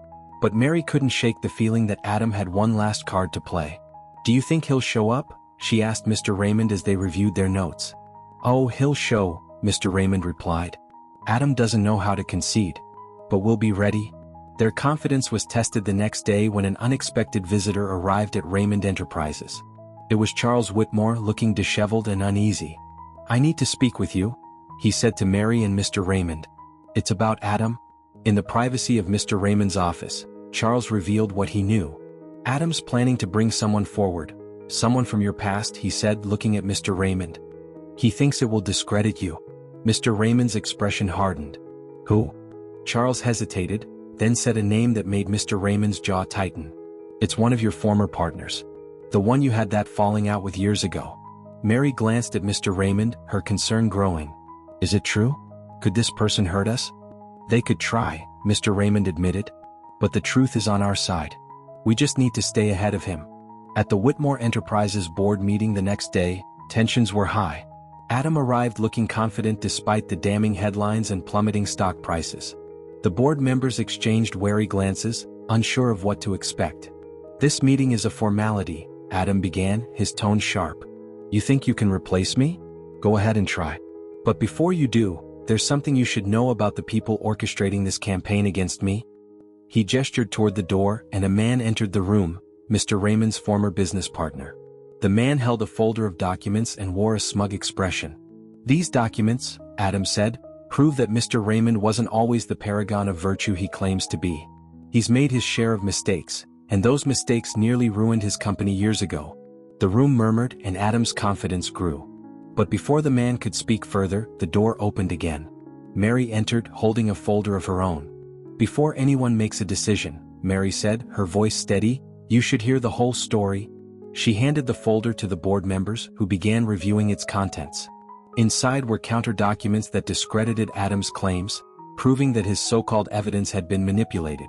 But Mary couldn't shake the feeling that Adam had one last card to play. "Do you think he'll show up?" she asked Mr. Raymond as they reviewed their notes. "Oh, he'll show," Mr. Raymond replied. "Adam doesn't know how to concede. But we'll be ready." Their confidence was tested the next day when an unexpected visitor arrived at Raymond Enterprises. It was Charles Whitmore, looking disheveled and uneasy. "I need to speak with you," he said to Mary and Mr. Raymond. "It's about Adam." In the privacy of Mr. Raymond's office, Charles revealed what he knew. "Adam's planning to bring someone forward. Someone from your past," he said, looking at Mr. Raymond. "He thinks it will discredit you." Mr. Raymond's expression hardened. "Who?" Charles hesitated, then said a name that made Mr. Raymond's jaw tighten. "It's one of your former partners. The one you had that falling out with years ago." Mary glanced at Mr. Raymond, her concern growing. "Is it true? Could this person hurt us?" "They could try," Mr. Raymond admitted. "But the truth is on our side. We just need to stay ahead of him." At the Whitmore Enterprises board meeting the next day, tensions were high. Adam arrived looking confident despite the damning headlines and plummeting stock prices. The board members exchanged wary glances, unsure of what to expect. "This meeting is a formality," Adam began, his tone sharp. "You think you can replace me? Go ahead and try. But before you do, there's something you should know about the people orchestrating this campaign against me." He gestured toward the door, and a man entered the room, Mr. Raymond's former business partner. The man held a folder of documents and wore a smug expression. "These documents," Adam said, "prove that Mr. Raymond wasn't always the paragon of virtue he claims to be. He's made his share of mistakes, and those mistakes nearly ruined his company years ago." The room murmured, and Adam's confidence grew. But before the man could speak further, the door opened again. Mary entered, holding a folder of her own. "Before anyone makes a decision," Mary said, her voice steady, "you should hear the whole story." She handed the folder to the board members, who began reviewing its contents. Inside were counter documents that discredited Adam's claims, proving that his so-called evidence had been manipulated.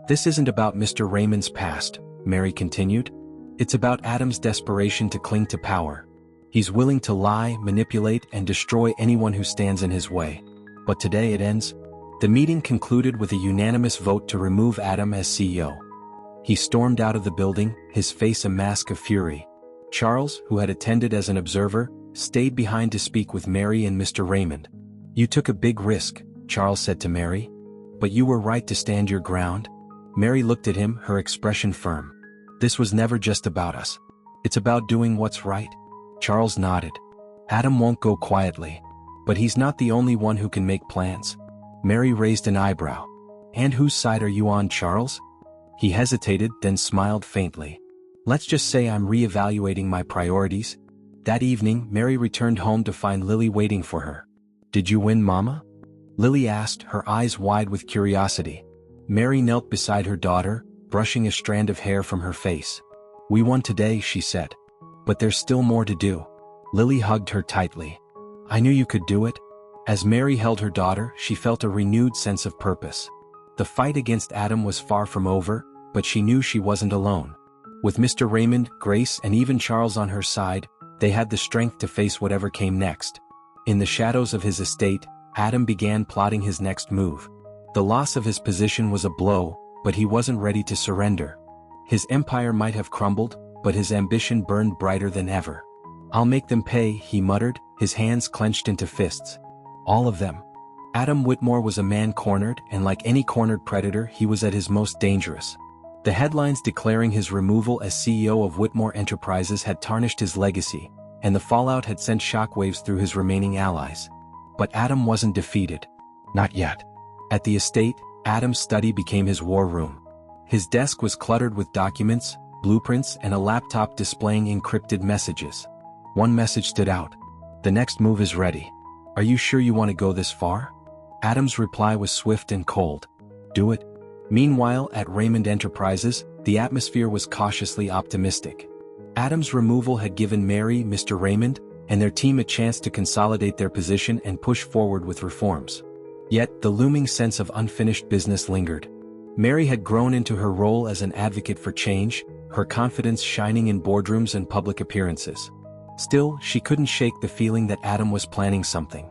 "This isn't about Mr. Raymond's past," Mary continued. "It's about Adam's desperation to cling to power. He's willing to lie, manipulate, and destroy anyone who stands in his way. But today it ends." The meeting concluded with a unanimous vote to remove Adam as CEO. He stormed out of the building, his face a mask of fury. Charles, who had attended as an observer, stayed behind to speak with Mary and Mr. Raymond. "You took a big risk," Charles said to Mary. "But you were right to stand your ground." Mary looked at him, her expression firm. "This was never just about us. It's about doing what's right." Charles nodded. "Adam won't go quietly. But he's not the only one who can make plans." Mary raised an eyebrow. "And whose side are you on, Charles?" He hesitated, then smiled faintly. "Let's just say I'm re-evaluating my priorities." That evening, Mary returned home to find Lily waiting for her. "Did you win, Mama?" Lily asked, her eyes wide with curiosity. Mary knelt beside her daughter, brushing a strand of hair from her face. "We won today," she said. "But there's still more to do." Lily hugged her tightly. "I knew you could do it." As Mary held her daughter, she felt a renewed sense of purpose. The fight against Adam was far from over, but she knew she wasn't alone. With Mr. Raymond, Grace, and even Charles on her side, they had the strength to face whatever came next. In the shadows of his estate, Adam began plotting his next move. The loss of his position was a blow, but he wasn't ready to surrender. His empire might have crumbled, but his ambition burned brighter than ever. "I'll make them pay," he muttered, his hands clenched into fists. "All of them." Adam Whitmore was a man cornered, and like any cornered predator, he was at his most dangerous. The headlines declaring his removal as CEO of Whitmore Enterprises had tarnished his legacy, and the fallout had sent shockwaves through his remaining allies. But Adam wasn't defeated. Not yet. At the estate, Adam's study became his war room. His desk was cluttered with documents, blueprints, and a laptop displaying encrypted messages. One message stood out. "The next move is ready. Are you sure you want to go this far?" Adam's reply was swift and cold. "Do it." Meanwhile, at Raymond Enterprises, the atmosphere was cautiously optimistic. Adam's removal had given Mary, Mr. Raymond, and their team a chance to consolidate their position and push forward with reforms. Yet, the looming sense of unfinished business lingered. Mary had grown into her role as an advocate for change, her confidence shining in boardrooms and public appearances. Still, she couldn't shake the feeling that Adam was planning something.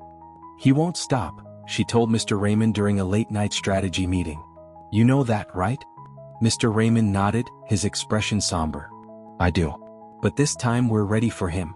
"He won't stop," she told Mr. Raymond during a late-night strategy meeting. "You know that, right?" Mr. Raymond nodded, his expression somber. "I do. But this time we're ready for him."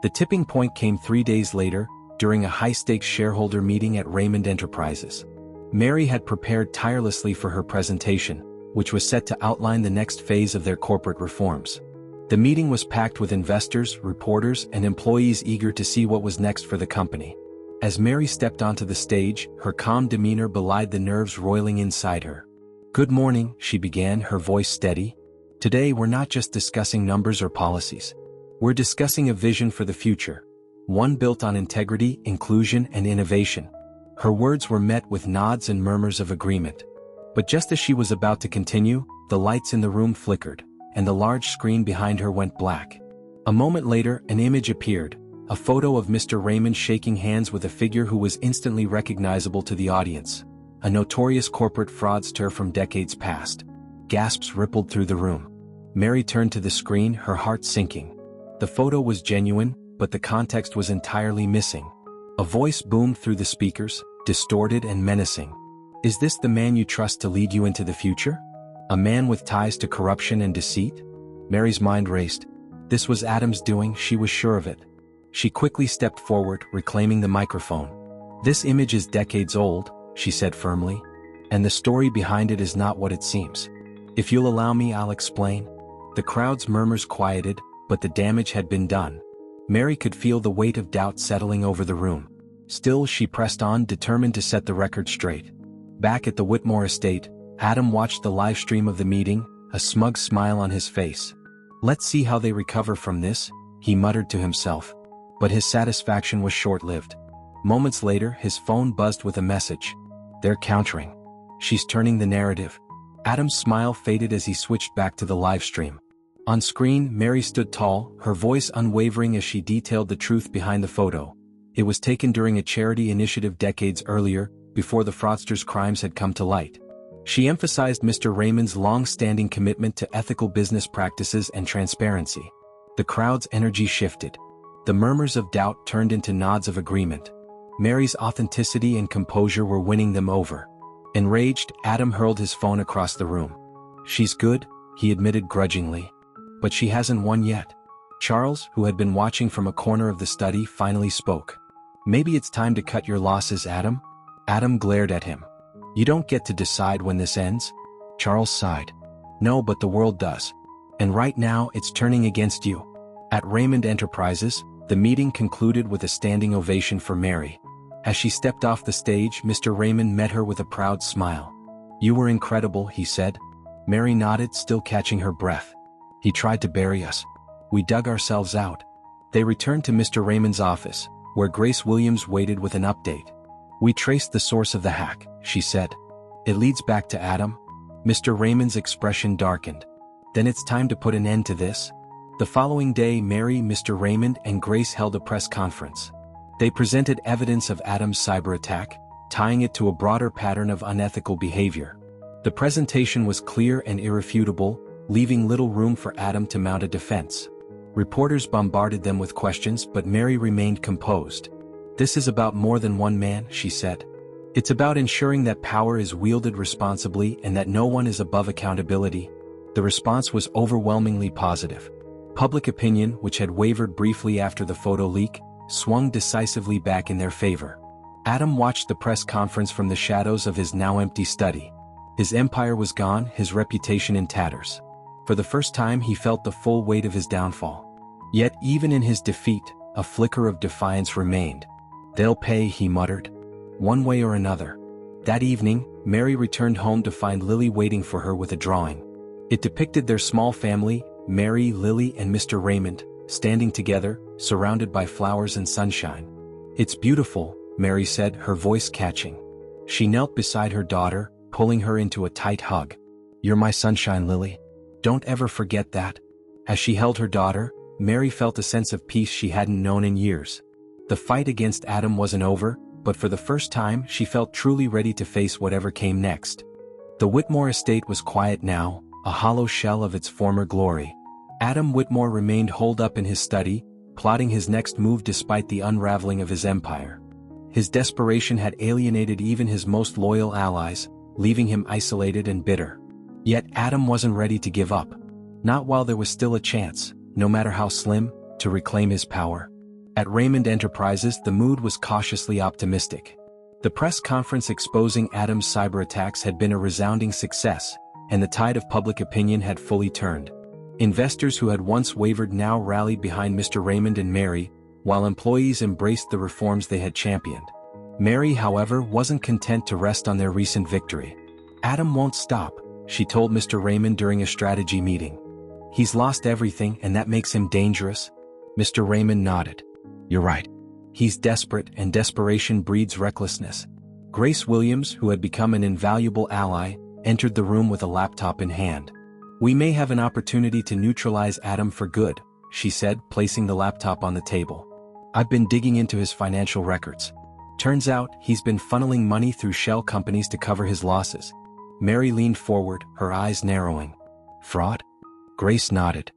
The tipping point came 3 days later, during a high-stakes shareholder meeting at Raymond Enterprises. Mary had prepared tirelessly for her presentation, which was set to outline the next phase of their corporate reforms. The meeting was packed with investors, reporters, and employees eager to see what was next for the company. As Mary stepped onto the stage, her calm demeanor belied the nerves roiling inside her. "Good morning," she began, her voice steady. "Today we're not just discussing numbers or policies. We're discussing a vision for the future. One built on integrity, inclusion, and innovation." Her words were met with nods and murmurs of agreement. But just as she was about to continue, the lights in the room flickered, and the large screen behind her went black. A moment later, an image appeared, a photo of Mr. Raymond shaking hands with a figure who was instantly recognizable to the audience, a notorious corporate fraudster from decades past. Gasps rippled through the room. Mary turned to the screen, her heart sinking. The photo was genuine, but the context was entirely missing. A voice boomed through the speakers, distorted and menacing. "Is this the man you trust to lead you into the future? A man with ties to corruption and deceit?" Mary's mind raced. This was Adam's doing, she was sure of it. She quickly stepped forward, reclaiming the microphone. "This image is decades old," she said firmly, "and the story behind it is not what it seems. If you'll allow me, I'll explain." The crowd's murmurs quieted, but the damage had been done. Mary could feel the weight of doubt settling over the room. Still, she pressed on, determined to set the record straight. Back at the Whitmore estate, Adam watched the live stream of the meeting, a smug smile on his face. "Let's see how they recover from this," he muttered to himself. But his satisfaction was short-lived. Moments later, his phone buzzed with a message. They're countering. She's turning the narrative. Adam's smile faded as he switched back to the live stream. On screen, Mary stood tall, her voice unwavering as she detailed the truth behind the photo. It was taken during a charity initiative decades earlier, before the fraudster's crimes had come to light. She emphasized Mr. Raymond's long-standing commitment to ethical business practices and transparency. The crowd's energy shifted. The murmurs of doubt turned into nods of agreement. Mary's authenticity and composure were winning them over. Enraged, Adam hurled his phone across the room. She's good, he admitted grudgingly. But she hasn't won yet. Charles, who had been watching from a corner of the study, finally spoke. Maybe it's time to cut your losses, Adam? Adam glared at him. You don't get to decide when this ends? Charles sighed. No, but the world does. And right now it's turning against you. At Raymond Enterprises, the meeting concluded with a standing ovation for Mary. As she stepped off the stage, Mr. Raymond met her with a proud smile. You were incredible, he said. Mary nodded, still catching her breath. He tried to bury us. We dug ourselves out. They returned to Mr. Raymond's office, where Grace Williams waited with an update. We traced the source of the hack, she said. It leads back to Adam. Mr. Raymond's expression darkened. Then it's time to put an end to this. The following day, Mary, Mr. Raymond, and Grace held a press conference. They presented evidence of Adam's cyber attack, tying it to a broader pattern of unethical behavior. The presentation was clear and irrefutable, leaving little room for Adam to mount a defense. Reporters bombarded them with questions, but Mary remained composed. This is about more than one man, she said. It's about ensuring that power is wielded responsibly and that no one is above accountability. The response was overwhelmingly positive. Public opinion, which had wavered briefly after the photo leak, swung decisively back in their favor. Adam watched the press conference from the shadows of his now empty study. His empire was gone, his reputation in tatters. For the first time he felt the full weight of his downfall. Yet even in his defeat, a flicker of defiance remained. They'll pay, he muttered. One way or another. That evening, Mary returned home to find Lily waiting for her with a drawing. It depicted their small family, Mary, Lily, and Mr. Raymond, standing together, surrounded by flowers and sunshine. It's beautiful, Mary said, her voice catching. She knelt beside her daughter, pulling her into a tight hug. You're my sunshine, Lily. Don't ever forget that. As she held her daughter, Mary felt a sense of peace she hadn't known in years. The fight against Adam wasn't over, but for the first time she felt truly ready to face whatever came next. The Whitmore estate was quiet now, a hollow shell of its former glory. Adam Whitmore remained holed up in his study, plotting his next move despite the unraveling of his empire. His desperation had alienated even his most loyal allies, leaving him isolated and bitter. Yet Adam wasn't ready to give up. Not while there was still a chance, no matter how slim, to reclaim his power. At Raymond Enterprises, the mood was cautiously optimistic. The press conference exposing Adam's cyber attacks had been a resounding success, and the tide of public opinion had fully turned. Investors who had once wavered now rallied behind Mr. Raymond and Mary, while employees embraced the reforms they had championed. Mary, however, wasn't content to rest on their recent victory. Adam won't stop, she told Mr. Raymond during a strategy meeting. He's lost everything, and that makes him dangerous. Mr. Raymond nodded. You're right. He's desperate, and desperation breeds recklessness. Grace Williams, who had become an invaluable ally, entered the room with a laptop in hand. We may have an opportunity to neutralize Adam for good, she said, placing the laptop on the table. I've been digging into his financial records. Turns out, he's been funneling money through shell companies to cover his losses. Mary leaned forward, her eyes narrowing. Fraud? Grace nodded.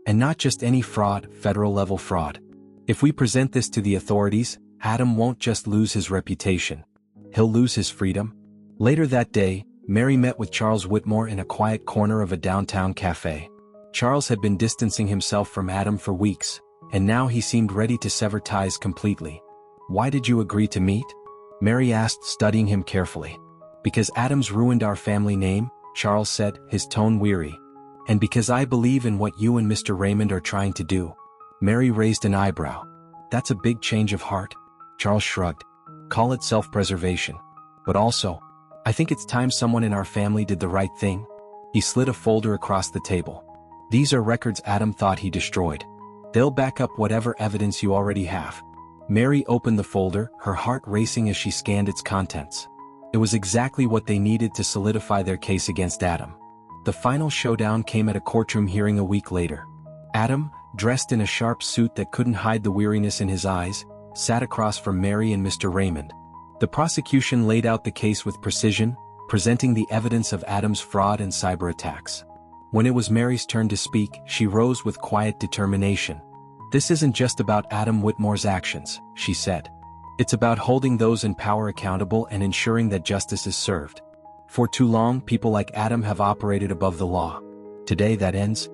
And not just any fraud, federal-level fraud. If we present this to the authorities, Adam won't just lose his reputation. He'll lose his freedom. Later that day, Mary met with Charles Whitmore in a quiet corner of a downtown cafe. Charles had been distancing himself from Adam for weeks, and now he seemed ready to sever ties completely. Why did you agree to meet? Mary asked, studying him carefully. Because Adam's ruined our family name, Charles said, his tone weary. And because I believe in what you and Mr. Raymond are trying to do. Mary raised an eyebrow. That's a big change of heart. Charles shrugged. Call it self-preservation. But also, I think it's time someone in our family did the right thing. He slid a folder across the table. These are records Adam thought he destroyed. They'll back up whatever evidence you already have. Mary opened the folder, her heart racing as she scanned its contents. It was exactly what they needed to solidify their case against Adam. The final showdown came at a courtroom hearing a week later. Adam, dressed in a sharp suit that couldn't hide the weariness in his eyes, sat across from Mary and Mr. Raymond. The prosecution laid out the case with precision, presenting the evidence of Adam's fraud and cyber attacks. When it was Mary's turn to speak, she rose with quiet determination. "This isn't just about Adam Whitmore's actions," she said. "It's about holding those in power accountable and ensuring that justice is served. For too long, people like Adam have operated above the law. Today that ends."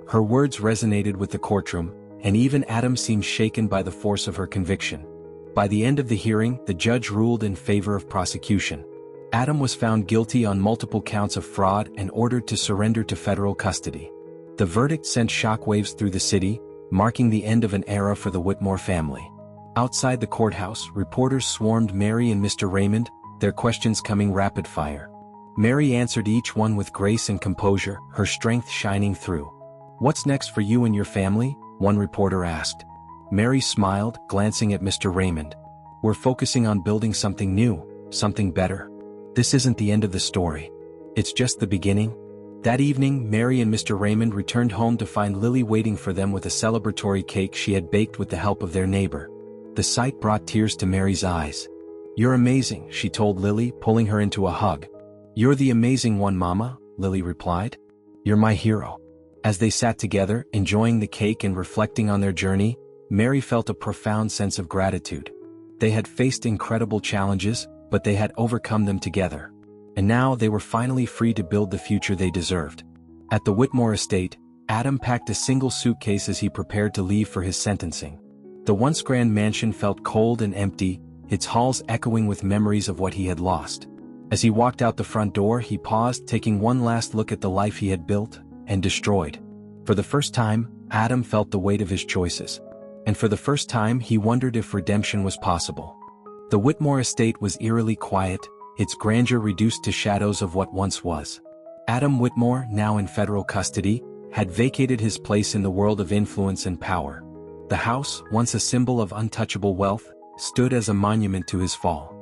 Her words resonated with the courtroom, and even Adam seemed shaken by the force of her conviction. By the end of the hearing, the judge ruled in favor of prosecution. Adam was found guilty on multiple counts of fraud and ordered to surrender to federal custody. The verdict sent shockwaves through the city, marking the end of an era for the Whitmore family. Outside the courthouse, reporters swarmed Mary and Mr. Raymond, their questions coming rapid fire. Mary answered each one with grace and composure, her strength shining through. "What's next for you and your family?" one reporter asked. Mary smiled, glancing at Mr. Raymond. "We're focusing on building something new, something better. This isn't the end of the story. It's just the beginning." That evening, Mary and Mr. Raymond returned home to find Lily waiting for them with a celebratory cake she had baked with the help of their neighbor. The sight brought tears to Mary's eyes. "You're amazing," she told Lily, pulling her into a hug. "You're the amazing one, Mama," Lily replied. "You're my hero." As they sat together, enjoying the cake and reflecting on their journey, Mary felt a profound sense of gratitude. They had faced incredible challenges, but they had overcome them together. And now they were finally free to build the future they deserved. At the Whitmore estate, Adam packed a single suitcase as he prepared to leave for his sentencing. The once grand mansion felt cold and empty, its halls echoing with memories of what he had lost. As he walked out the front door, he paused, taking one last look at the life he had built and destroyed. For the first time, Adam felt the weight of his choices. And for the first time, he wondered if redemption was possible. The Whitmore estate was eerily quiet, its grandeur reduced to shadows of what once was. Adam Whitmore, now in federal custody, had vacated his place in the world of influence and power. The house, once a symbol of untouchable wealth, stood as a monument to his fall.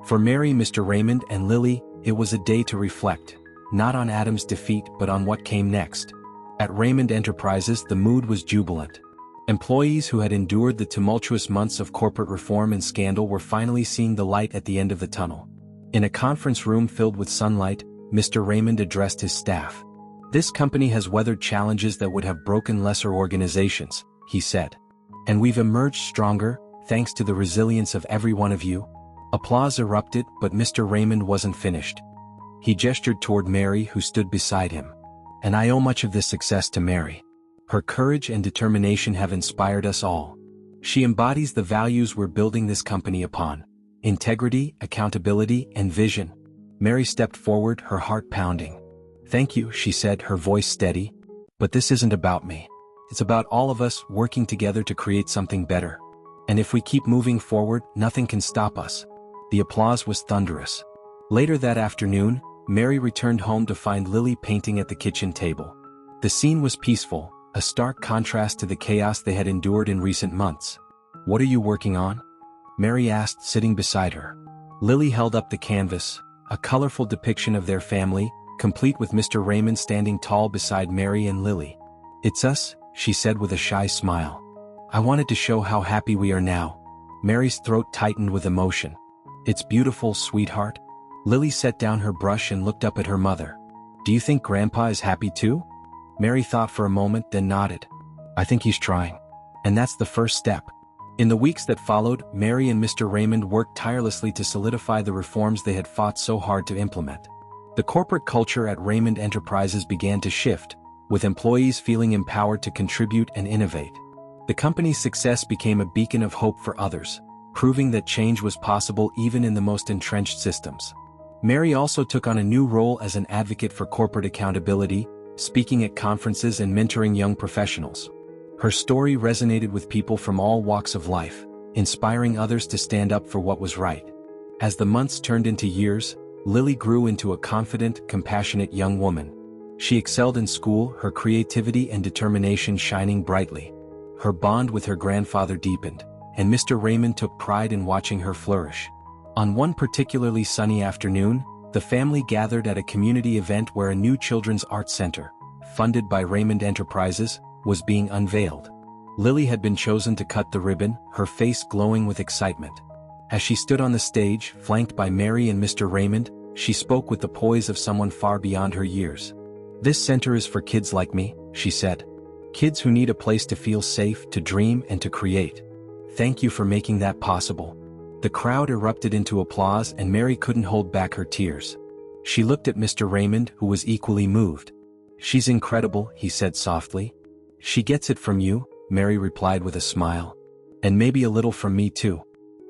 For Mary, Mr. Raymond, and Lily, it was a day to reflect, not on Adam's defeat but on what came next. At Raymond Enterprises, the mood was jubilant. Employees who had endured the tumultuous months of corporate reform and scandal were finally seeing the light at the end of the tunnel. In a conference room filled with sunlight, Mr. Raymond addressed his staff. "This company has weathered challenges that would have broken lesser organizations," he said. "And we've emerged stronger, thanks to the resilience of every one of you." Applause erupted, but Mr. Raymond wasn't finished. He gestured toward Mary, who stood beside him. "And I owe much of this success to Mary. Her courage and determination have inspired us all. She embodies the values we're building this company upon: integrity, accountability, and vision." Mary stepped forward, her heart pounding. "Thank you," she said, her voice steady. "But this isn't about me. It's about all of us working together to create something better. And if we keep moving forward, nothing can stop us." The applause was thunderous. Later that afternoon, Mary returned home to find Lily painting at the kitchen table. The scene was peaceful, a stark contrast to the chaos they had endured in recent months. "What are you working on?" Mary asked, sitting beside her. Lily held up the canvas, a colorful depiction of their family, complete with Mr. Raymond standing tall beside Mary and Lily. "It's us," she said with a shy smile. "I wanted to show how happy we are now." Mary's throat tightened with emotion. "It's beautiful, sweetheart." Lily set down her brush and looked up at her mother. "Do you think Grandpa is happy too?" Mary thought for a moment, then nodded. "I think he's trying. And that's the first step." In the weeks that followed, Mary and Mr. Raymond worked tirelessly to solidify the reforms they had fought so hard to implement. The corporate culture at Raymond Enterprises began to shift, with employees feeling empowered to contribute and innovate. The company's success became a beacon of hope for others, proving that change was possible even in the most entrenched systems. Mary also took on a new role as an advocate for corporate accountability, speaking at conferences and mentoring young professionals. Her story resonated with people from all walks of life, inspiring others to stand up for what was right. As the months turned into years, Lily grew into a confident, compassionate young woman. She excelled in school, her creativity and determination shining brightly. her bond with her grandfather deepened, and Mr. Raymond took pride in watching her flourish. On one particularly sunny afternoon, the family gathered at a community event where a new children's art center, funded by Raymond Enterprises, was being unveiled. Lily had been chosen to cut the ribbon, her face glowing with excitement. As she stood on the stage, flanked by Mary and Mr. Raymond, she spoke with the poise of someone far beyond her years. "This center is for kids like me," she said. "Kids who need a place to feel safe, to dream, and to create. Thank you for making that possible." The crowd erupted into applause and Mary couldn't hold back her tears. She looked at Mr. Raymond, who was equally moved. "She's incredible," he said softly. "She gets it from you," Mary replied with a smile. "And maybe a little from me too."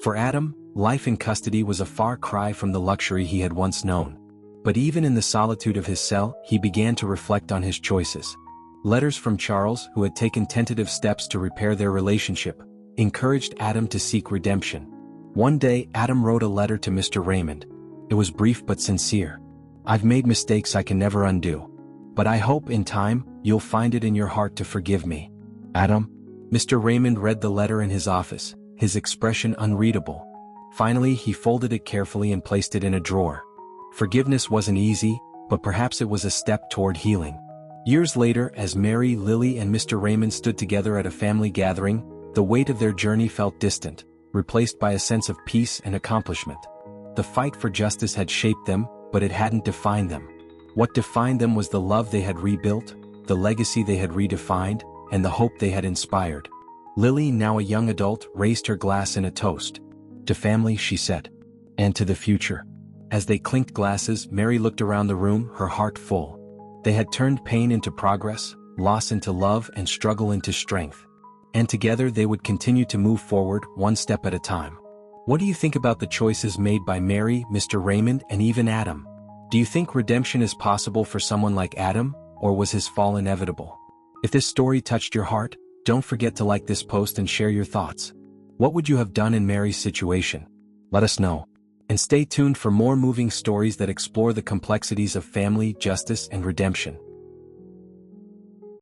For Adam, life in custody was a far cry from the luxury he had once known. But even in the solitude of his cell, he began to reflect on his choices. Letters from Charles, who had taken tentative steps to repair their relationship, encouraged Adam to seek redemption. One day, Adam wrote a letter to Mr. Raymond. It was brief but sincere. "I've made mistakes I can never undo. But I hope in time, you'll find it in your heart to forgive me. Adam." Mr. Raymond read the letter in his office, his expression unreadable. Finally, he folded it carefully and placed it in a drawer. Forgiveness wasn't easy, but perhaps it was a step toward healing. Years later, as Mary, Lily, and Mr. Raymond stood together at a family gathering, the weight of their journey felt distant, replaced by a sense of peace and accomplishment. The fight for justice had shaped them, but it hadn't defined them. What defined them was the love they had rebuilt, the legacy they had redefined, and the hope they had inspired. Lily, now a young adult, raised her glass in a toast. "To family," she said. "And to the future." As they clinked glasses, Mary looked around the room, her heart full. They had turned pain into progress, loss into love, and struggle into strength. And together they would continue to move forward, one step at a time. What do you think about the choices made by Mary, Mr. Raymond, and even Adam? Do you think redemption is possible for someone like Adam, or was his fall inevitable? If this story touched your heart, don't forget to like this post and share your thoughts. What would you have done in Mary's situation? Let us know. And stay tuned for more moving stories that explore the complexities of family, justice, and redemption.